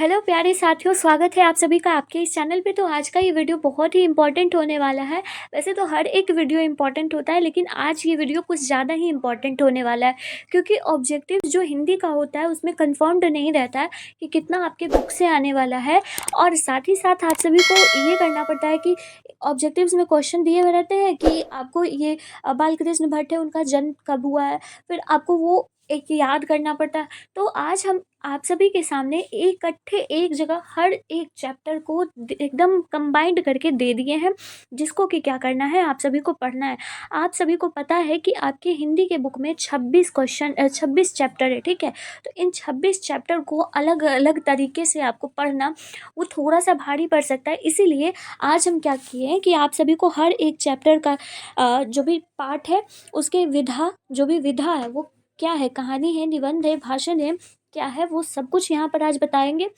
Hello प्यारे साथियों, स्वागत है आप सभी का आपके इस चैनल पे। तो आज का ये वीडियो बहुत ही इम्पोर्टेंट होने वाला है। वैसे तो हर एक वीडियो इम्पोर्टेंट होता है, लेकिन आज ये वीडियो कुछ ज़्यादा ही इम्पोर्टेंट होने वाला है, क्योंकि ऑब्जेक्टिव जो हिंदी का होता है उसमें कंफर्म्ड नहीं रहता है कि कितना आपके बुक से आने वाला है। और साथ ही साथ आप सभी को ये करना पड़ता है कि ऑब्जेक्टिव्स में क्वेश्चन दिए हुए रहते हैं कि आपको ये बालकृष्ण भट्ट है, उनका जन्म कब हुआ है, फिर आपको वो एक याद करना पड़ता है। तो आज हम आप सभी के सामने इकट्ठे एक जगह हर एक चैप्टर को एकदम कंबाइंड करके दे दिए हैं, जिसको कि क्या करना है, आप सभी को पढ़ना है। आप सभी को पता है कि आपके हिंदी के बुक में 26 चैप्टर है, ठीक है। तो इन 26 चैप्टर को अलग अलग तरीके से आपको पढ़ना वो थोड़ा सा भारी पड़ सकता है। इसीलिए आज हम क्या किए हैं कि आप सभी को हर एक चैप्टर का जो भी पार्ट है उसके जो भी विधा है वो क्या है, कहानी है, निबंध है, भाषण है, क्या है, वो सब कुछ यहाँ पर आज बताएंगे।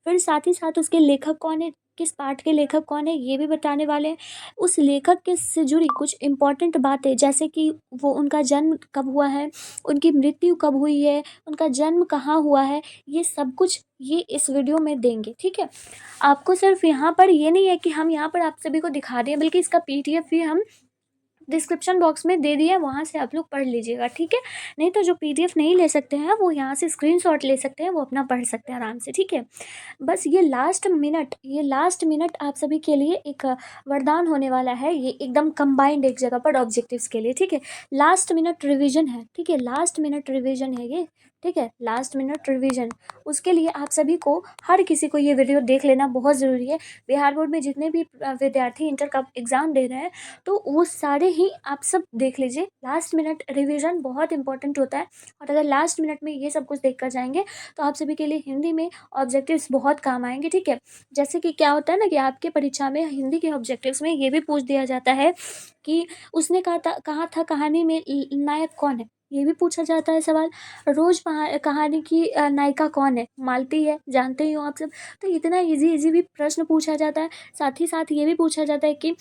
फिर साथ ही साथ उसके लेखक कौन है, किस पाठ के लेखक कौन है, ये भी बताने वाले हैं। उस लेखक के से जुड़ी कुछ इम्पोर्टेंट बातें, जैसे कि वो उनका जन्म कब हुआ है, उनकी मृत्यु कब हुई है, उनका जन्म कहाँ हुआ है, ये सब कुछ ये इस वीडियो में देंगे, ठीक है। आपको सिर्फ यहाँ पर ये नहीं है कि हम यहाँ पर आप सभी को दिखा रहे हैं, बल्कि इसका पीडीएफ भी हम डिस्क्रिप्शन बॉक्स में दे दिया है, वहाँ से आप लोग पढ़ लीजिएगा, ठीक है। नहीं तो जो पीडीएफ नहीं ले सकते हैं वो यहाँ से स्क्रीनशॉट ले सकते हैं, वो अपना पढ़ सकते हैं आराम से, ठीक है। बस ये लास्ट मिनट आप सभी के लिए एक वरदान होने वाला है, ये एकदम कंबाइंड एक जगह पर ऑब्जेक्टिव्स के लिए, ठीक है। लास्ट मिनट रिवीजन है, ठीक है, लास्ट मिनट रिवीजन है ये, ठीक है, लास्ट मिनट रिवीजन। उसके लिए आप सभी को, हर किसी को ये वीडियो देख लेना बहुत ज़रूरी है। बिहार बोर्ड में जितने भी विद्यार्थी इंटर का एग्ज़ाम दे रहे हैं, तो वो सारे ही आप सब देख लीजिए। लास्ट मिनट रिवीजन बहुत इंपॉर्टेंट होता है, और अगर लास्ट मिनट में ये सब कुछ देख कर जाएंगे तो आप सभी के लिए हिंदी में ऑब्जेक्टिव्स बहुत काम आएंगे, ठीक है। जैसे कि क्या होता है ना कि आपके परीक्षा में हिंदी के ऑब्जेक्टिव्स में ये भी पूछ दिया जाता है कि उसने कहा था कहानी में नायक कौन है, ये भी पूछा जाता है सवाल। रोज कहानी की नायिका कौन है, मालती है, जानते ही हो आप सब। तो इतना इजी इजी भी प्रश्न पूछा जाता है। साथ ही साथ ये भी पूछा जाता है कि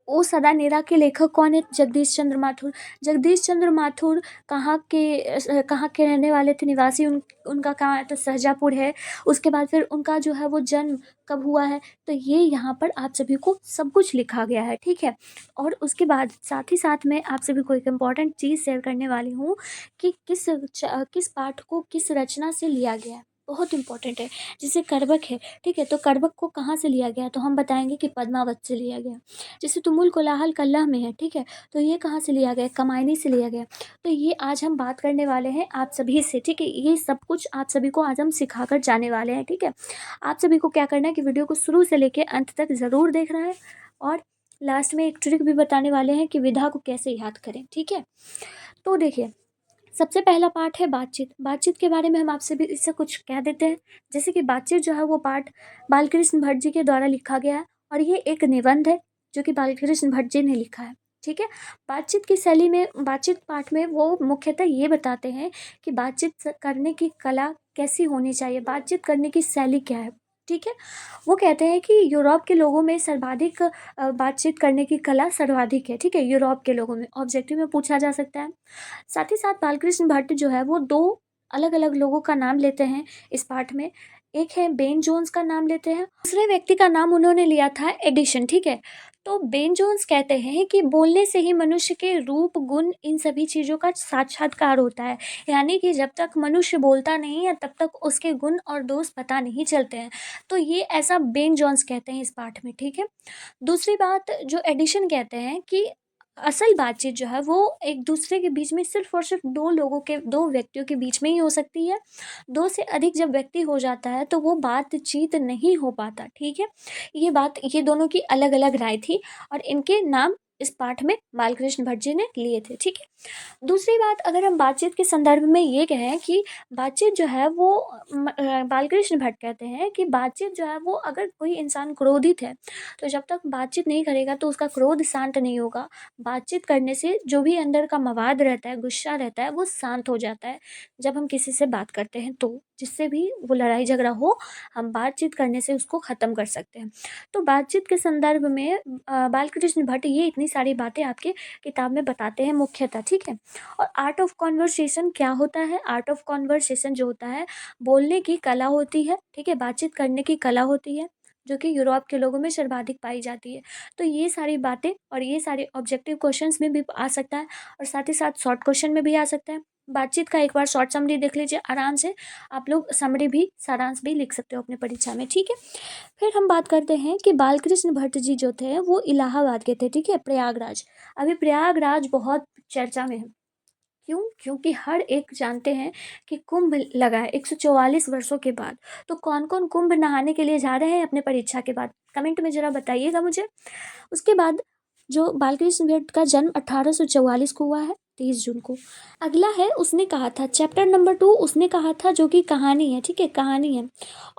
ओ सदा नेरा के लेखक कौन है, जगदीश चंद्र माथुर। जगदीश चंद्र माथुर कहाँ के रहने वाले थे, निवासी उनका कहाँ है, तो शाहजहाँपुर है। उसके बाद फिर उनका जो है वो जन्म कब हुआ है, तो ये यहाँ पर आप सभी को सब कुछ लिखा गया है, ठीक है। और उसके बाद साथ ही साथ मैं आप सभी को एक इम्पॉर्टेंट चीज़ शेयर करने वाली हूँ कि किस पाठ को किस रचना से लिया गया है, बहुत इंपॉर्टेंट है। जैसे करबक है, ठीक है, तो करबक को कहाँ से लिया गया, तो हम बताएंगे कि पद्मावत से लिया गया। जैसे तुमुल कोलाहल कल्लह में है, ठीक है, तो ये कहाँ से लिया गया, कमायनी से लिया गया। तो ये आज हम बात करने वाले हैं आप सभी से, ठीक है। ये सब कुछ आप सभी को आज हम सिखाकर जाने वाले हैं, ठीक है। आप सभी को क्या करना है कि वीडियो को शुरू से लेकर अंत तक ज़रूर देखना है, और लास्ट में एक ट्रिक भी बताने वाले हैं कि विधा को कैसे याद करें, ठीक है। तो देखिए, सबसे पहला पार्ट है बातचीत। बातचीत के बारे में हम आपसे भी इससे कुछ कह देते हैं। जैसे कि बातचीत जो है वो पाठ बालकृष्ण भट्ट जी के द्वारा लिखा गया है, और ये एक निबंध है जो कि बालकृष्ण भट्ट जी ने लिखा है, ठीक है। बातचीत की शैली में, बातचीत पाठ में वो मुख्यतः ये बताते हैं कि बातचीत करने की कला कैसी होनी चाहिए, बातचीत करने की शैली क्या है, ठीक है। वो कहते हैं कि यूरोप के लोगों में सर्वाधिक बातचीत करने की कला सर्वाधिक है, ठीक है, यूरोप के लोगों में ऑब्जेक्टिव में पूछा जा सकता है। साथ ही साथ बालकृष्ण भट्ट जो है वो दो अलग अलग लोगों का नाम लेते हैं इस पाठ में। एक है बेन जोन्स का नाम लेते हैं, दूसरे व्यक्ति का नाम उन्होंने लिया था एडिशन, ठीक है। तो बेन जोन्स कहते हैं कि बोलने से ही मनुष्य के रूप, गुण, इन सभी चीज़ों का साक्षात्कार होता है। यानी कि जब तक मनुष्य बोलता नहीं है तब तक उसके गुण और दोष पता नहीं चलते हैं। तो ये ऐसा बेन जोन्स कहते हैं इस पाठ में, ठीक है। दूसरी बात जो एडिशन कहते हैं कि असल बातचीत जो है वो एक दूसरे के बीच में सिर्फ और सिर्फ दो व्यक्तियों के बीच में ही हो सकती है। दो से अधिक जब व्यक्ति हो जाता है तो वो बातचीत नहीं हो पाता, ठीक है। ये दोनों की अलग अलग राय थी, और इनके नाम इस पाठ में बालकृष्ण भट्ट जी ने लिए थे, ठीक है। दूसरी बात, अगर हम बातचीत के संदर्भ में ये कहें कि बातचीत जो है वो बालकृष्ण भट्ट कहते हैं कि बातचीत जो है वो, अगर कोई इंसान क्रोधित है तो जब तक बातचीत नहीं करेगा तो उसका क्रोध शांत नहीं होगा। बातचीत करने से जो भी अंदर का मवाद रहता है, गुस्सा रहता है, वो शांत हो जाता है जब हम किसी से बात करते हैं तो, जिससे भी वो लड़ाई झगड़ा हो, हम बातचीत करने से उसको ख़त्म कर सकते हैं। तो बातचीत के संदर्भ में बालकृष्ण भट्ट ये इतनी सारी बातें आपके किताब में बताते हैं मुख्यतः, ठीक है। और आर्ट ऑफ कॉन्वर्सेशन क्या होता है? आर्ट ऑफ कॉन्वर्सेशन जो होता है, बोलने की कला होती है, ठीक है, बातचीत करने की कला होती है, जो कि यूरोप के लोगों में सर्वाधिक पाई जाती है। तो ये सारी बातें और ये सारे ऑब्जेक्टिव क्वेश्चंस में भी आ सकता है, और साथ ही साथ शॉर्ट क्वेश्चन में भी आ सकता है। बातचीत का एक बार शॉर्ट समरी देख लीजिए आराम से, आप लोग समरी भी, सारांश भी लिख सकते हो अपने परीक्षा में, ठीक है। फिर हम बात करते हैं कि बालकृष्ण भट्ट जी जो थे वो इलाहाबाद के थे, ठीक है, प्रयागराज। अभी प्रयागराज बहुत चर्चा में है। क्यों? क्योंकि हर एक जानते हैं कि कुंभ लगा है 144 वर्षों के बाद। तो कौन कौन कुंभ नहाने के लिए जा रहे हैं अपने परीक्षा के बाद? कमेंट में ज़रा बताइएगा मुझे। उसके बाद जो बालकृष्ण भट्ट का जन्म 1844 को हुआ है, 23 जून को। अगला है, उसने कहा था, चैप्टर नंबर 2 उसने कहा था, जो कि कहानी है, ठीक है, कहानी है।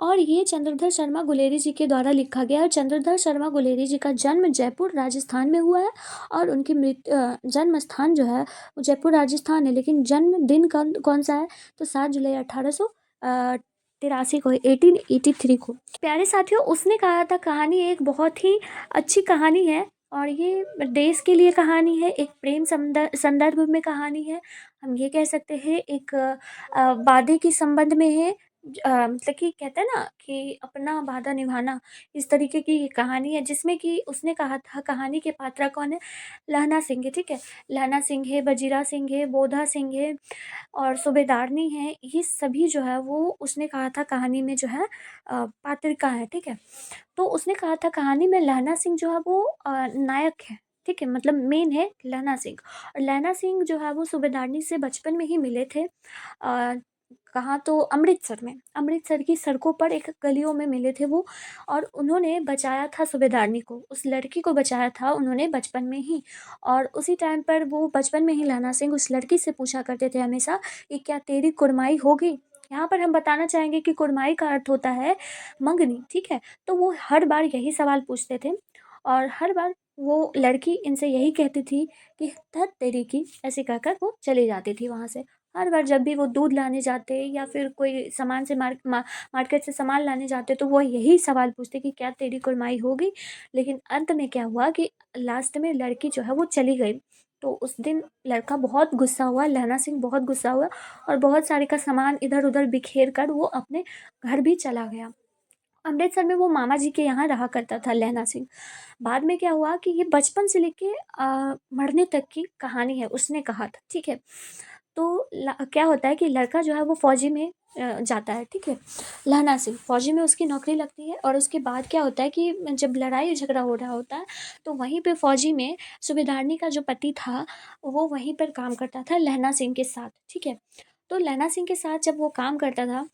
और ये चंद्रधर शर्मा गुलेरी जी के द्वारा लिखा गया है। चंद्रधर शर्मा गुलेरी जी का जन्म जयपुर राजस्थान में हुआ है, और उनकी जन्म स्थान जो है वो जयपुर राजस्थान है, लेकिन जन्म दिन कौन सा है? तो 7 जुलाई 1883 को, 1883 को। प्यारे साथियों, उसने कहा था कहानी एक बहुत ही अच्छी कहानी है, और ये देश के लिए कहानी है, एक प्रेम संदर्भ में कहानी है। हम ये कह सकते हैं एक वादे के संबंध में है। मतलब कि कहते हैं ना कि अपना वादा निभाना, इस तरीके की ये कहानी है, जिसमें कि उसने कहा था कहानी के पात्र कौन है? लहना सिंह है, ठीक है। लहना सिंह है, बजीरा सिंह है, बोधा सिंह है, और सूबेदारनी है। ये सभी जो है वो उसने कहा था कहानी में जो है पात्रिका है, ठीक है। तो उसने कहा था कहानी में लहना सिंह जो है वो नायक है, ठीक है, मतलब मेन है लहना सिंह। और लहना सिंह जो है वो सूबेदारनी से बचपन में ही मिले थे। कहाँ? तो अमृतसर में, अमृतसर की सड़कों पर एक गलियों में मिले थे वो। और उन्होंने बचाया था सूबेदारनी को, उस लड़की को बचाया था उन्होंने बचपन में ही। और उसी टाइम पर वो बचपन में ही लहना सिंह उस लड़की से पूछा करते थे हमेशा कि क्या तेरी कुड़माई होगी? यहाँ पर हम बताना चाहेंगे कि कुड़माई का अर्थ होता है मंगनी, ठीक है। तो वो हर बार यही सवाल पूछते थे, और हर बार वो लड़की इनसे यही कहती थी कि धत तेरी की, ऐसे कहकर वो चली जाती थी वहाँ से। हर बार जब भी वो दूध लाने जाते या फिर कोई सामान से मार्केट से सामान लाने जाते, तो वो यही सवाल पूछते कि क्या तेरी कुड़माई होगी? लेकिन अंत में क्या हुआ कि लास्ट में लड़की जो है वो चली गई। तो उस दिन लड़का बहुत गुस्सा हुआ, लहना सिंह बहुत गुस्सा हुआ, और बहुत सारे का सामान इधर उधर बिखेर कर वो अपने घर भी चला गया। अमृतसर में वो मामा जी के यहाँ रहा करता था लहना सिंह। बाद में क्या हुआ कि ये बचपन से लेके मरने तक की कहानी है, उसने कहा था, ठीक है। तो क्या होता है कि लड़का जो है वो फौजी में जाता है, ठीक है। लहना सिंह फौजी में उसकी नौकरी लगती है, और उसके बाद क्या होता है कि जब लड़ाई झगड़ा हो रहा होता है, तो वहीं पे फौजी में सूबेदारनी का जो पति था वो वहीं पर काम करता था लहना सिंह के साथ, ठीक है। तो लहना सिंह के साथ जब वो काम करता था,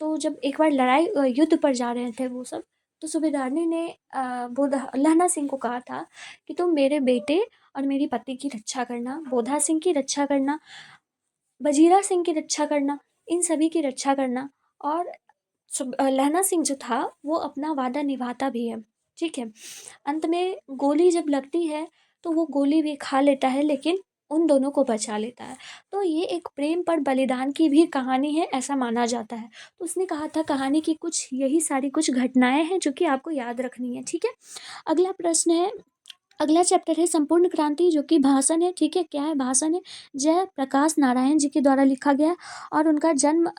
तो जब एक बार लड़ाई युद्ध पर जा रहे थे वो सब, तो सूबेदारनी ने बोधा लहना सिंह को कहा था कि तुम मेरे बेटे और मेरी पति की रक्षा करना, बोधा सिंह की रक्षा करना, बजीरा सिंह की रक्षा करना, इन सभी की रक्षा करना। और लहना सिंह जो था वो अपना वादा निभाता भी है, ठीक है। अंत में गोली जब लगती है तो वो गोली भी खा लेता है, लेकिन उन दोनों को बचा लेता है। तो ये एक प्रेम पर बलिदान की भी कहानी है, ऐसा माना जाता है। तो उसने कहा था कहानी की कुछ यही सारी कुछ घटनाएं हैं जो कि आपको याद रखनी है, ठीक है। अगला प्रश्न है, अगला चैप्टर है संपूर्ण क्रांति, जो कि भाषण है, ठीक है। क्या है? भाषण है। जय प्रकाश नारायण जी के द्वारा लिखा गया, और उनका जन्म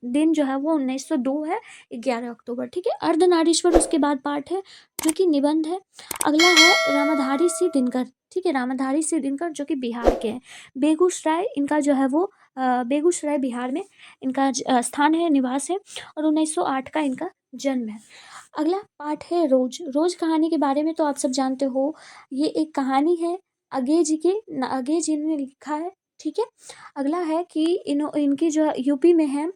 दिन जो है वो 1902 है, 11 अक्टूबर, ठीक है। अर्धनारीश्वर उसके बाद पाठ है, जो कि निबंध है। अगला है रामधारी सिंह दिनकर, ठीक है, रामधारी सिंह दिनकर जो कि बिहार के हैं। बेगूसराय इनका जो है वो बेगूसराय बिहार में इनका स्थान है, निवास है, और 1908 का इनका जन्म है। अगला पाठ है रोज। रोज कहानी के बारे में तो आप सब जानते हो, ये एक कहानी है, अगे जी के अगे जी ने लिखा है, ठीक है। अगला है कि इनकी जो यूपी में है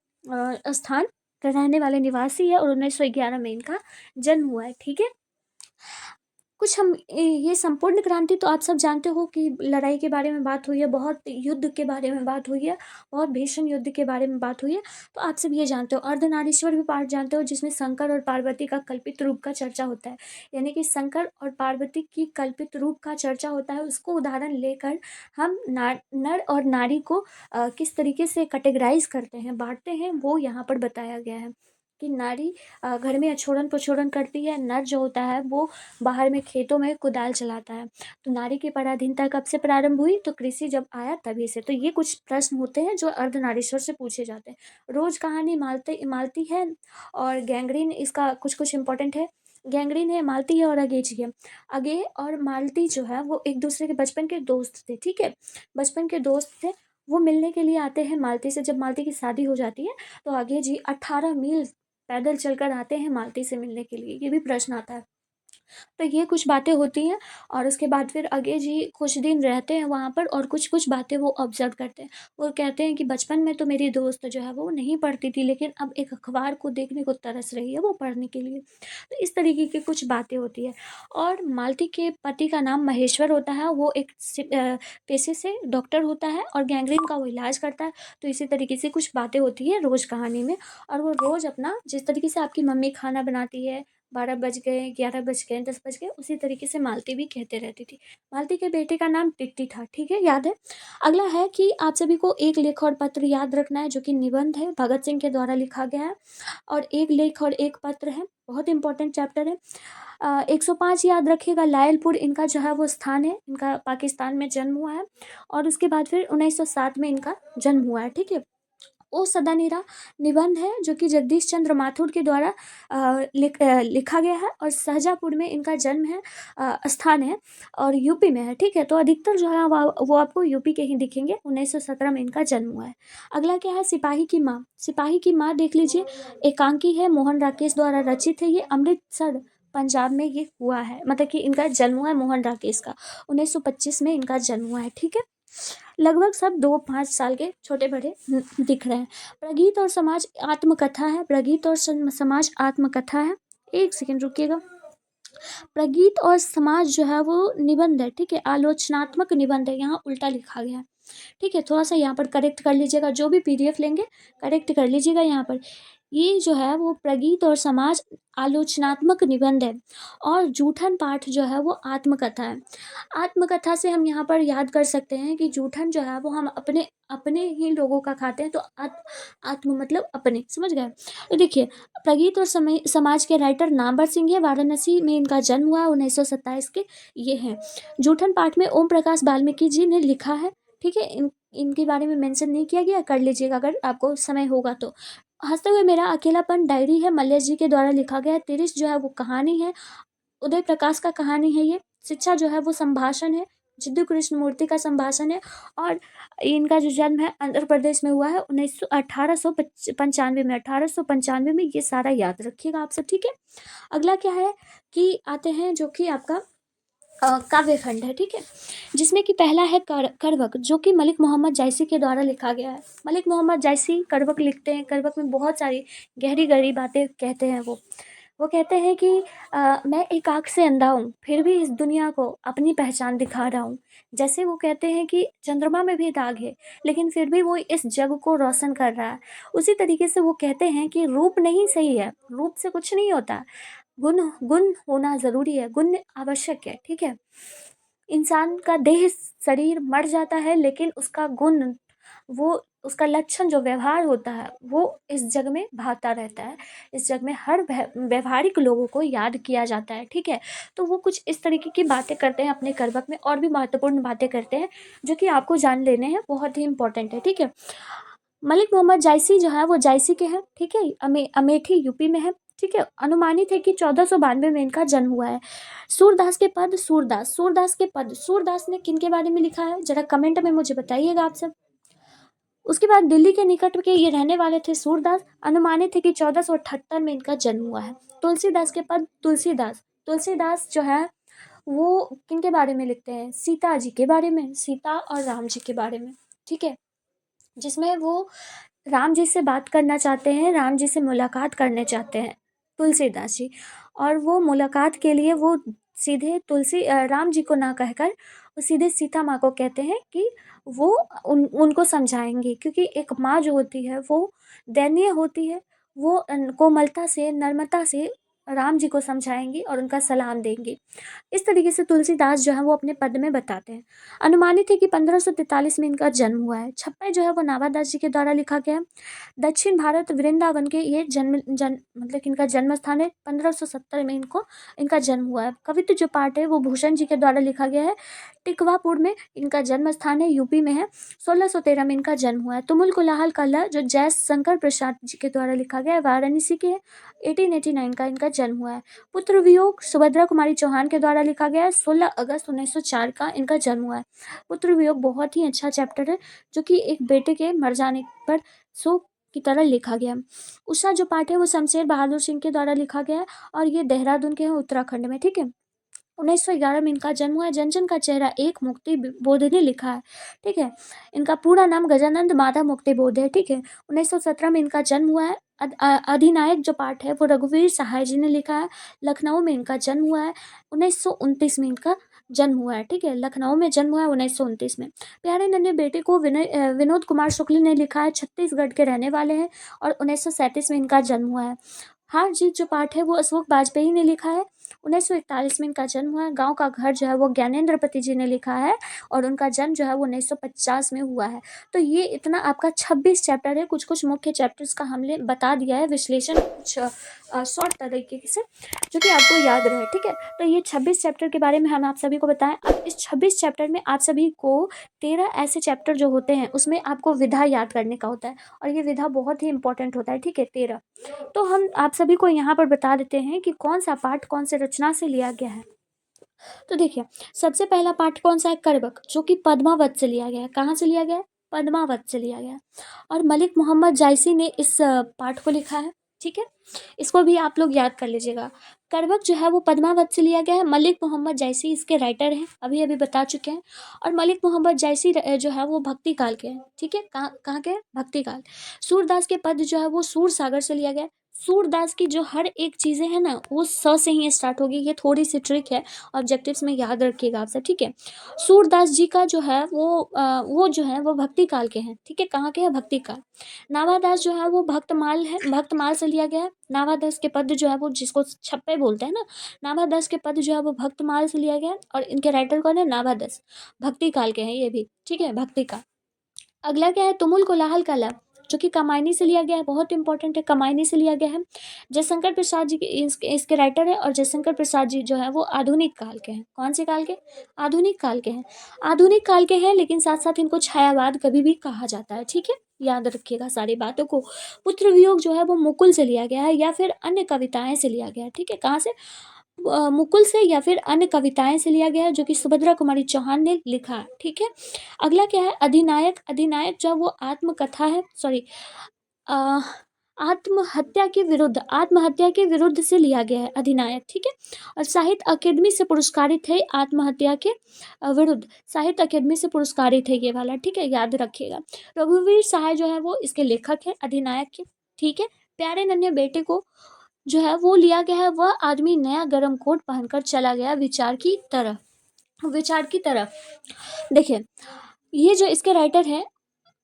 स्थान, रहने वाले निवासी है, और 1911 में इनका जन्म हुआ है, ठीक है। कुछ हम ये संपूर्ण क्रांति तो आप सब जानते हो कि लड़ाई के बारे में बात हुई है, बहुत युद्ध के बारे में बात हुई है, बहुत भीषण युद्ध के बारे में बात हुई है। तो आप सब ये जानते हो। अर्धनारीश्वर भी पाठ जानते हो, जिसमें शंकर और पार्वती का कल्पित रूप का चर्चा होता है। यानी कि शंकर और पार्वती की कल्पित रूप का चर्चा होता है, उसको उदाहरण लेकर हम नर और नारी को किस तरीके से कैटेगराइज करते हैं, बांटते हैं, वो यहाँ पर बताया गया है कि नारी घर में अछोड़न पछोड़न करती है, नर जो होता है वो बाहर में खेतों में कुदाल चलाता है। तो नारी की पराधीनता कब से प्रारंभ हुई? तो कृषि जब आया तभी से। तो ये कुछ प्रश्न होते हैं जो अर्धनारीश्वर से पूछे जाते हैं। रोज कहानी मालती मालती है और गैंग्रीन, इसका कुछ कुछ इंपॉर्टेंट है। गैंग्रीन है, मालती है और अगेजी है। अगे और मालती जो है वो एक दूसरे के बचपन के दोस्त थे, ठीक है, बचपन के दोस्त थे। वो मिलने के लिए आते हैं मालती से। जब मालती की शादी हो जाती है तो अगेजी 18 मील पैदल चलकर आते हैं मालती से मिलने के लिए। ये भी प्रश्न आता है। तो ये कुछ बातें होती हैं और उसके बाद फिर अगे जी कुछ दिन रहते हैं वहाँ पर और कुछ कुछ बातें वो ऑब्जर्व करते हैं। वो कहते हैं कि बचपन में तो मेरी दोस्त जो है वो नहीं पढ़ती थी, लेकिन अब एक अखबार को देखने को तरस रही है वो पढ़ने के लिए। तो इस तरीके की कुछ बातें होती है। और मालती के पति का नाम महेश्वर होता है, वो एक पेशे से डॉक्टर होता है और गैंग्रीन का वो इलाज करता है। तो इसी तरीके से कुछ बातें होती है रोज़ कहानी में। और वो रोज़ अपना, जिस तरीके से आपकी मम्मी खाना बनाती है, 12 बज गए, 11 बज गए, 10 बज गए, उसी तरीके से मालती भी कहते रहती थी। मालती के बेटे का नाम टिट्टी था, ठीक है, याद है। अगला है कि आप सभी को एक लेख और पत्र याद रखना है, जो कि निबंध है, भगत सिंह के द्वारा लिखा गया है। और एक लेख और एक पत्र है, बहुत इंपॉर्टेंट चैप्टर है। 105 याद रखिएगा, लायलपुर इनका जो है वो स्थान है, इनका पाकिस्तान में जन्म हुआ है। और उसके बाद फिर 1907 में इनका जन्म हुआ है, ठीक है। ओ सदानीरा निबंध है, जो कि जगदीश चंद्र माथुर के द्वारा लिखा गया है। और शाहजहाँपुर में इनका जन्म है, स्थान है, और यूपी में है, ठीक है। तो अधिकतर जो है वो आपको यूपी के ही दिखेंगे। 1917 में इनका जन्म हुआ है। अगला क्या है? सिपाही की माँ। सिपाही की माँ देख लीजिए, एकांकी है, मोहन राकेश द्वारा रचित है। ये अमृतसर पंजाब में ये हुआ है, मतलब कि इनका जन्म हुआ है मोहन राकेश का। 1925 में इनका जन्म हुआ है, ठीक है। लगभग सब 2-5 साल के छोटे बड़े दिख रहे हैं। प्रगीत और समाज आत्मकथा है, प्रगीत और समाज आत्मकथा है। एक सेकंड रुकिएगा। प्रगीत और समाज जो है वो निबंध है, ठीक है, आलोचनात्मक निबंध है। यहाँ उल्टा लिखा गया है, ठीक है। थोड़ा सा यहाँ पर करेक्ट कर लीजिएगा, जो भी पीडीएफ लेंगे करेक्ट कर लीजिएगा यहाँ पर। ये जो है वो प्रगीत और समाज आलोचनात्मक निबंध है। और जूठन पाठ जो है वो आत्मकथा है। आत्मकथा से हम यहाँ पर याद कर सकते हैं कि जूठन जो है वो हम अपने अपने ही लोगों का खाते हैं। तो आत्म मतलब अपने, समझ गए। तो देखिए, प्रगीत और समाज के राइटर नामवर सिंह है, वाराणसी में इनका जन्म हुआ 1927 के, ये हैं। जूठन पाठ में ओम प्रकाश वाल्मीकि जी ने लिखा है, ठीक है। इनके बारे में मेंशन नहीं किया गया, कर लीजिएगा अगर आपको समय होगा तो। हंसते हुए मेरा अकेलापन डायरी है, मल्लेश जी के द्वारा लिखा गया है। तिरिश जो है वो कहानी है, उदय प्रकाश का कहानी है ये। शिक्षा जो है वो संभाषण है, जिद्दू कृष्ण मूर्ति का संभाषण है। और इनका जो जन्म है आंध्र प्रदेश में हुआ है 1895 में, 1895 में। ये सारा याद रखिएगा आप सब, ठीक है। अगला क्या है कि आते हैं जो कि आपका काव्य खंड है, ठीक है, जिसमें कि पहला है करवक, जो कि मलिक मोहम्मद जायसी के द्वारा लिखा गया है। मलिक मोहम्मद जायसी करवक लिखते हैं। करवक में बहुत सारी गहरी गहरी बातें कहते हैं वो कहते हैं कि मैं एक आँख से अंधा हूँ, फिर भी इस दुनिया को अपनी पहचान दिखा रहा हूँ। जैसे वो कहते हैं कि चंद्रमा में भी दाग है, लेकिन फिर भी वो इस जग को रोशन कर रहा है। उसी तरीके से वो कहते हैं कि रूप नहीं सही है, रूप से कुछ नहीं होता, गुण गुण होना ज़रूरी है, गुण आवश्यक है, ठीक है। इंसान का देह शरीर मर जाता है, लेकिन उसका गुण, वो उसका लक्षण जो व्यवहार होता है वो इस जग में भाता रहता है। इस जग में हर व्यवहारिक लोगों को याद किया जाता है, ठीक है। तो वो कुछ इस तरीके की बातें करते हैं अपने करवक में, और भी महत्वपूर्ण बातें करते हैं जो कि आपको जान लेने हैं, बहुत ही इंपॉर्टेंट है, ठीक है। मलिक मोहम्मद जायसी जो है वो जायसी के हैं, ठीक है, अमेठी यूपी में है, ठीक है। अनुमानित है कि 1492 में इनका जन्म हुआ है। सूरदास के पद, सूरदास के पद, सूरदास ने किन के बारे में लिखा है, जरा कमेंट में मुझे बताइएगा आप सब। उसके बाद दिल्ली के निकट के ये रहने वाले थे सूरदास। अनुमानित है कि 1478 में इनका जन्म हुआ है। तुलसीदास के पद, तुलसीदास जो है वो किन के बारे में लिखते हैं, सीता जी के बारे में, सीता और राम जी के बारे में, ठीक है। जिसमें वो राम जी से बात करना चाहते हैं, राम जी से मुलाकात करने चाहते हैं तुलसीदास जी। और वो मुलाकात के लिए वो सीधे राम जी को ना कहकर वो सीधे सीता माँ को कहते हैं कि वो उनको समझाएंगी, क्योंकि एक माँ जो होती है वो दयनीय होती है। वो कोमलता से, नम्रता से राम जी को समझाएंगी और उनका सलाम देंगी। इस तरीके से तुलसीदास जो है वो अपने पद में बताते हैं। अनुमानित है कि 1543 में इनका जन्म हुआ है। छप्पय जो है वो नावादास जी के द्वारा लिखा गया है। दक्षिण भारत वृंदावन के ये मतलब कि इनका जन्म स्थान है। 1570 में इनका जन्म हुआ है। कवित्व जो पाठ है वो भूषण जी के द्वारा लिखा गया है। टिकवापुर में इनका जन्म स्थान है, यूपी में है। 1613 में इनका जन्म हुआ है। तुमुल कोलाहल कला जो जय शंकर प्रसाद जी के द्वारा लिखा गया है, वाराणसी के है। 1889 का इनका जन्म हुआ है। पुत्र वियोग सुभद्रा कुमारी चौहान के द्वारा लिखा गया है। 16 अगस्त 1904 का इनका जन्म हुआ है। पुत्र वियोग बहुत ही अच्छा चैप्टर है, जो कि एक बेटे के मर जाने पर शोक की तरह लिखा गया है। उषा जो पाठ है वो शमशेर बहादुर सिंह के द्वारा लिखा गया है, और ये देहरादून के हैं, उत्तराखंड में। ठीक है। 1911 में इनका जन्म हुआ है। जन जन का चेहरा एक मुक्ति बोध ने लिखा है। ठीक है। इनका पूरा नाम गजानंद माधव मुक्ति बोध है। ठीक है। 1917 में इनका जन्म हुआ है। अधिनायक जो पाठ है वो रघुवीर सहाय जी ने लिखा है। लखनऊ में इनका जन्म हुआ है। 1929 में इनका जन्म हुआ है। ठीक है। लखनऊ में जन्म हुआ है 1929 में। प्यारे नन्हे बेटे को विनोद कुमार शुक्ल ने लिखा है। छत्तीसगढ़ के रहने वाले हैं, और 1937 में इनका जन्म हुआ है। हार जीत जो पाठ है वो अशोक वाजपेयी ने लिखा है। 1941 में इनका जन्म हुआ है। गांव का घर जो है वो ज्ञानेंद्रपति जी ने लिखा है, और उनका जन्म जो है वो 1950 में हुआ है। तो ये इतना आपका 26 चैप्टर है। कुछ कुछ मुख्य चैप्टर्स का हमने बता दिया है विश्लेषण, कुछ शॉर्ट तरीके से, जो कि आपको याद रहे। ठीक है। तो ये 26 चैप्टर के बारे में हम आप सभी को बताएं। अब इस 26 चैप्टर में आप सभी को 13 ऐसे चैप्टर जो होते हैं उसमें आपको विधा याद करने का होता है, और ये विधा बहुत ही इंपॉर्टेंट होता है। ठीक है। 13 तो हम आप सभी को यहाँ पर बता देते हैं कि कौन सा पाठ कौन से रचना से लिया गया है। तो देखिए, सबसे पहला पाठ कौन सा है? करबक, जो कि पद्मावत से लिया गया है। कहाँ से लिया गया है? पद्मावत से लिया गया है। और मलिक मोहम्मद जायसी ने इस पाठ को लिखा है। ठीक है। इसको भी आप लोग याद कर लीजिएगा। करबक जो है वो पद्मावत से लिया गया है। मलिक मोहम्मद जायसी इसके राइटर हैं, अभी अभी बता चुके हैं। और मलिक मोहम्मद जायसी जो है वो भक्ति काल के हैं। ठीक है। कहाँ के हैं? भक्ति काल। सूरदास के पद जो है वो सूर सागर से लिया गया है। सूरदास की जो हर एक चीज़ें हैं ना वो स से ही स्टार्ट होगी। ये थोड़ी सी ट्रिक है, ऑब्जेक्टिव्स में याद रखिएगा आप सब। ठीक है। सूरदास जी का जो है वो जो है वो भक्ति काल के हैं। ठीक है। कहाँ के हैं? भक्ति काल। नावादास जो है वो भक्तमाल है, भक्तमाल से लिया गया है। नावादास के पद जो है वो जिसको छप्पे बोलते हैं ना, नावादास के पद जो है वो भक्तमाल से लिया गया है, और इनके राइटर कौन है? नावादास। भक्ति काल के हैं ये भी। ठीक है। भक्ति काल। अगला क्या है? तुमुल कोलाहल कला, जो कि कमायनी से लिया गया है। बहुत इंपॉर्टेंट है, कमायनी से लिया गया है। जयशंकर प्रसाद जी इसके राइटर है, और जयशंकर प्रसाद जी जो है वो आधुनिक काल के हैं। कौन से काल के? आधुनिक काल के हैं। आधुनिक काल के हैं, लेकिन साथ साथ इनको छायावाद कभी भी कहा जाता है। ठीक है। याद रखिएगा सारी बातों को। पुत्र वियोग जो है वो मुकुल से लिया गया है, या फिर अन्य कविताएं से लिया गया है। ठीक है। कहाँ से? मुकुल से या फिर अन्य कविताएं से लिया गया है, जो कि सुभद्रा कुमारी चौहान ने लिखा है। ठीक है। अगला क्या है? अधिनायक। अधिनायक जो वो आत्मकथा है, सॉरी, आत्महत्या के विरुद्ध से लिया गया है अधिनायक। ठीक है। और साहित्य अकेदमी से पुरस्कारित है आत्महत्या के विरुद्ध। साहित्य अकेदमी से पुरस्कारित है ये वाला। ठीक है। याद रखिएगा। रघुवीर सहाय जो है वो इसके लेखक है अधिनायक के। ठीक है। प्यारे नन्हे बेटे को जो है वो लिया गया है। वह आदमी नया गर्म कोट पहनकर चला गया विचार की तरफ। देखिए, ये जो इसके राइटर हैं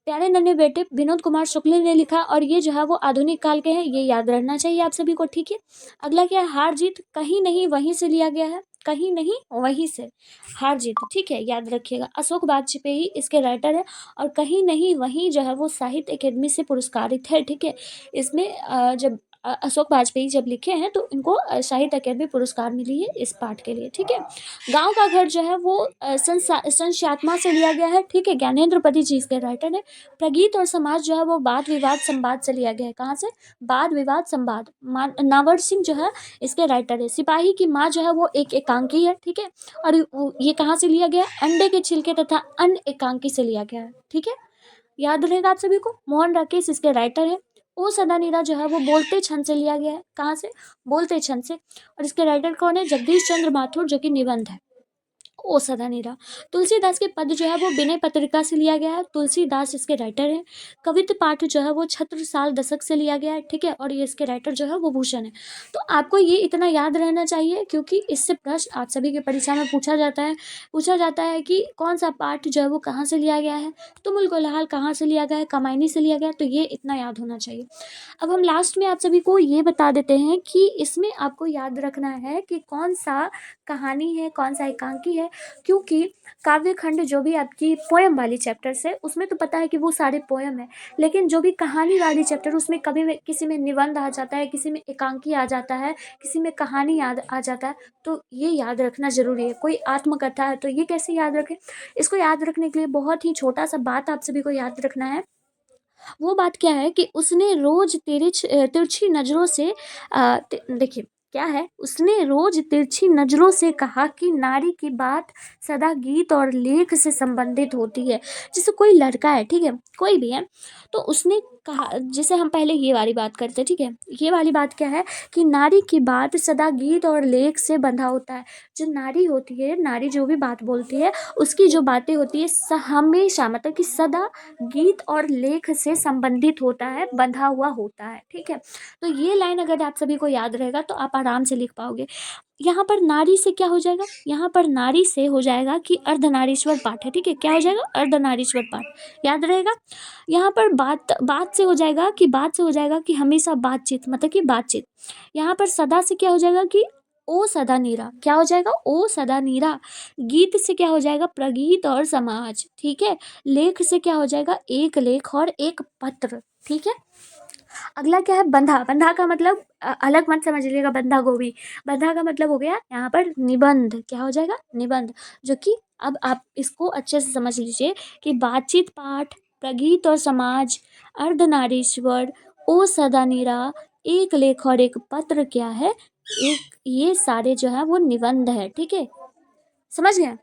प्यारे नन्हे बेटे विनोद कुमार शुक्ल ने लिखा, और ये जो है वो आधुनिक काल के हैं। ये याद रहना चाहिए आप सभी को। ठीक है। अगला क्या है? हार जीत। कहीं नहीं वहीं से लिया गया है। कहीं नहीं वहीं से, हार जीत। ठीक है। याद रखिएगा। अशोक वाजपेयी इसके राइटर है, और कहीं नहीं वहीं जो है वो साहित्य अकेदमी से पुरस्कारित है। ठीक है। इसमें जब अशोक वाजपेयी जब लिखे हैं तो इनको साहित्य अकेदमी पुरस्कार मिली है इस पाठ के लिए। ठीक है। गांव का घर जो है वो संस्यात्मा से लिया गया है। ठीक है। ज्ञानेंद्रपति जी इसके राइटर है। प्रगीत और समाज जो है वो वाद विवाद संवाद से लिया गया है। कहाँ से? वाद विवाद संवाद। नावर सिंह जो है इसके राइटर है। सिपाही की माँ जो है वो एक एकांकी है। ठीक है। और ये कहाँ से लिया गया? अंडे के छिलके तथा अन्य एकांकी से लिया गया है। ठीक है। याद रहेगा आप सभी को। मोहन राकेश इसके राइटर है। ओ सदानीरा जो है वो बोलते छंद से लिया गया है। कहाँ से? बोलते छंद से। और इसके राइटर कौन है? जगदीश चंद्र माथुर, जो कि निबंध है। ओ सदा नीरा। तुलसीदास के पद जो है वो विनय पत्रिका से लिया गया है। तुलसीदास इसके राइटर हैं। कवित्त पाठ जो है वो छत्रसाल दशक से लिया गया है, ठीक है, और ये इसके राइटर जो है वो भूषण है। तो आपको ये इतना याद रहना चाहिए, क्योंकि इससे प्रश्न आप सभी की परीक्षा में पूछा जाता है कि कौन सा पाठ जो है वो कहाँ से लिया गया है, तुमुल कोलाहल कहाँ से लिया गया है, कमायनी से लिया गया है, तो ये इतना याद होना चाहिए। अब हम लास्ट में आप सभी को ये बता देते हैं कि इसमें आपको याद रखना है कि कौन सा कहानी है, कौन सा एकांकी है, क्योंकि काव्य खंड जो भी आपकी पोयम वाली चैप्टर्स है उसमें तो पता है कि वो सारे पोयम है, लेकिन जो भी कहानी वाली चैप्टर उसमें कभी में किसी में निबंध आ जाता है, किसी में एकांकी आ जाता है, किसी में कहानी याद आ जाता है, तो ये याद रखना जरूरी है। कोई आत्मकथा है तो ये कैसे याद रखें, इसको याद रखने के लिए बहुत ही छोटा सा बात आप सभी को याद रखना है। वो बात क्या है कि उसने रोज तिरछी नजरों से देखिए क्या है, उसने रोज तिरछी नजरों से कहा कि नारी की बात सदा गीत और लेख से संबंधित होती है। जैसे कोई लड़का है, ठीक है, कोई भी है, तो उसने कहा, जैसे हम पहले ये वाली बात करते हैं, ठीक है, ये वाली बात क्या है कि नारी की बात सदा गीत और लेख से बंधा होता है। जो नारी होती है, नारी जो भी बात बोलती है, उसकी जो बातें होती है हमेशा, मतलब कि सदा गीत और लेख से संबंधित होता है, बंधा हुआ होता है, ठीक है। तो ये लाइन अगर आप सभी को याद रहेगा तो आप आराम से लिख पाओगे। यहाँ पर नारी से क्या हो जाएगा, यहाँ पर नारी से हो जाएगा कि अर्धनारीश्वर पाठ है, ठीक है, क्या हो जाएगा, अर्धनारीश्वर पाठ, याद रहेगा। यहाँ पर बात से हो जाएगा कि हमेशा बातचीत, मतलब कि बातचीत। यहाँ पर सदा से क्या हो जाएगा कि ओ सदा नीरा, क्या हो जाएगा, ओ सदा नीरा। गीत से क्या हो जाएगा, प्रगीत और समाज, ठीक है। लेख से क्या हो जाएगा, एक लेख और एक पत्र, ठीक है। अगला क्या है, बंधा। बंधा का मतलब अलग मत समझ लीजिएगा, बंधा गोभी। बंधा का मतलब हो गया यहाँ पर निबंध, क्या हो जाएगा, निबंध, जो कि अब आप इसको अच्छे से समझ लीजिए कि बातचीत पाठ, प्रगीत और समाज, अर्धनारीश्वर, ओ सदा नीरा, एक लेख और एक पत्र क्या है, एक, ये सारे जो है वो निबंध है, ठीक है, समझ गए।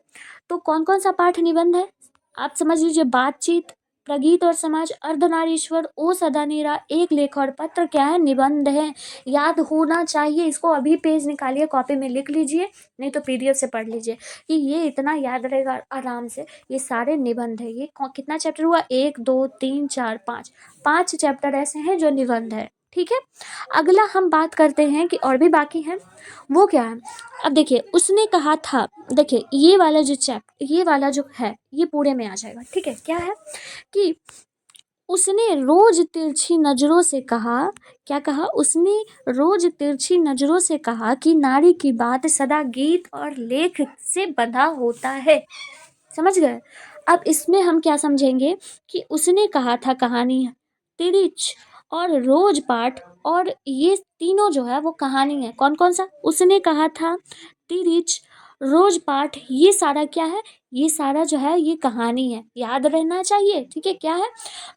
तो कौन कौन सा पाठ निबंध है, आप समझ लीजिए, बातचीत, प्रगीत और समाज, अर्धनारीश्वर, ओ सदानीरा, एक लेख और पत्र क्या है, निबंध है। याद होना चाहिए, इसको अभी पेज निकालिए, कॉपी में लिख लीजिए, नहीं तो पीडीएफ से पढ़ लीजिए, कि ये इतना याद रहेगा आराम से। ये सारे निबंध है। ये कितना चैप्टर हुआ, 1 2 3 4 5, 5 चैप्टर ऐसे हैं जो निबंध है, ठीक है। अगला हम बात करते हैं कि और भी बाकी है, वो क्या है। अब देखिए, उसने कहा था, देखिए ये वाला जो ये वाला जो है ये पूरे में आ जाएगा, ठीक है। क्या है कि उसने रोज तिरछी नजरों से कहा, क्या कहा, उसने रोज तिरछी नजरों से कहा कि नारी की बात सदा गीत और लेख से बंधा होता है, समझ गए। अब इसमें हम क्या समझेंगे कि उसने कहा था, कहानी, तिरिच और रोज पाठ, और ये तीनों जो है वो कहानी है। कौन कौन सा, उसने कहा था, तिरिच, रोज पाठ, ये सारा क्या है, ये सारा जो है ये कहानी है, याद रहना चाहिए, ठीक है। क्या है,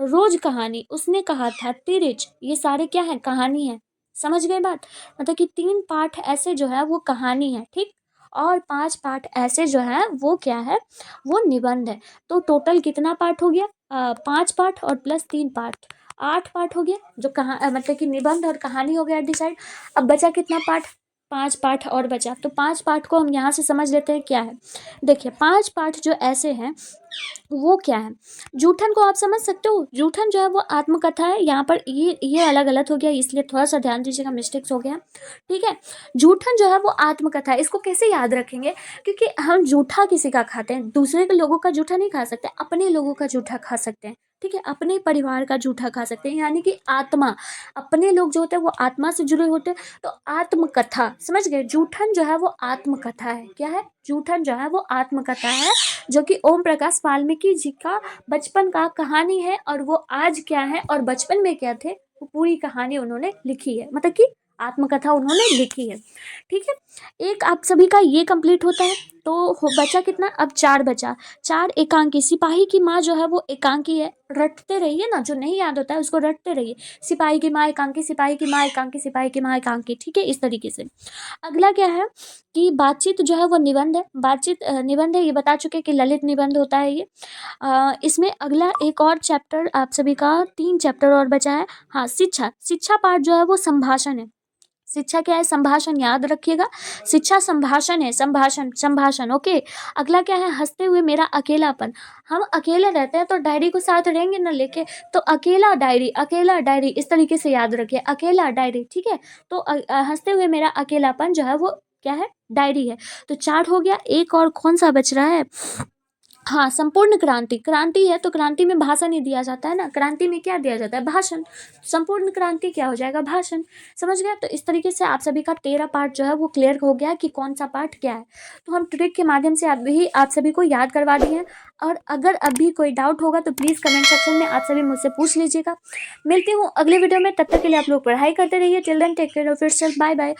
रोज कहानी, उसने कहा था, तिरिच, ये सारे क्या है, कहानी है, समझ गए बात। मतलब कि 3 पाठ ऐसे जो है वो कहानी है, ठीक, और 5 पाठ ऐसे जो है वो क्या है, वो निबंध है। तो टोटल कितना पाठ हो गया, 5 पाठ और प्लस 3 पाठ, 8 पाठ हो गया, जो मतलब कि निबंध और कहानी हो गया डिसाइड। अब बचा कितना पाठ, 5 पाठ और बचा, तो 5 पाठ को हम यहाँ से समझ लेते हैं क्या है। देखिए 5 पाठ जो ऐसे हैं वो क्या है, जूठन को आप समझ सकते हो, जूठन जो है वो आत्मकथा है। यहाँ पर ये अलग अलग हो गया, इसलिए थोड़ा सा ध्यान दीजिएगा, मिस्टेक्स हो गया, ठीक है। जूठन जो है वो आत्मकथा है। इसको कैसे याद रखेंगे, क्योंकि हम जूठा किसी का खाते हैं, दूसरे के लोगों का जूठा नहीं खा सकते, अपने लोगों का जूठा खा सकते हैं, ठीक है, अपने परिवार का जूठा खा सकते हैं, यानी कि आत्मा, अपने लोग जो होते हैं वो आत्मा से जुड़े होते हैं, तो आत्मकथा, समझ गए। जूठन जो है वो आत्मकथा है, क्या है, जूठन जो है वो आत्मकथा है, जो कि ओम प्रकाश वाल्मीकि जी का बचपन का कहानी है, और वो आज क्या है और बचपन में क्या थे, वो पूरी कहानी उन्होंने लिखी है, मतलब कि आत्मकथा उन्होंने लिखी है, ठीक है। एक आप सभी का ये कंप्लीट होता है, तो बचा कितना, अब 4 बचा। 4 एकांकी, सिपाही की माँ जो है वो एकांकी है, रटते रहिए ना, जो नहीं याद होता है उसको रटते रहिए, सिपाही की माँ एकांकी, सिपाही की माँ एकांकी, सिपाही की माँ एकांकी, ठीक है, इस तरीके से। अगला क्या है कि बातचीत जो है वो निबंध है, बातचीत निबंध है, ये बता चुके कि ललित निबंध होता है ये। इसमें अगला एक और चैप्टर आप सभी का 3 चैप्टर और बचा है, हाँ, शिक्षा। शिक्षा पाठ जो है वो संभाषण है, शिक्षा क्या है? संभाषण, याद रखिएगा। शिक्षा संभाषण है, संभाषण संभाषण। ओके। अगला क्या है? हंसते हुए मेरा अकेलापन। हम अकेले रहते हैं तो डायरी को साथ रहेंगे ना लेके, तो अकेला डायरी इस तरीके से याद रखिए, अकेला डायरी। ठीक है। तो हंसते हुए मेरा अकेलापन जो है वो क्या है? डायरी है। तो 4 हो गया। एक और कौन सा बच रहा है? हाँ, संपूर्ण क्रांति। क्रांति है तो क्रांति में भाषण ही दिया जाता है ना, क्रांति में क्या दिया जाता है? भाषण। संपूर्ण क्रांति क्या हो जाएगा? भाषण। समझ गया? तो इस तरीके से आप सभी का 13 पार्ट जो है वो क्लियर हो गया कि कौन सा पार्ट क्या है। तो हम ट्रिक के माध्यम से आप सभी को याद करवा दिए हैं। और अगर अभी कोई डाउट होगा तो प्लीज़ कमेंट सेक्शन में आप सभी मुझसे पूछ लीजिएगा। मिलती हूँ अगले वीडियो में, तब तक के लिए आप लोग पढ़ाई करते रहिए। Till then take care of yourself. Bye bye.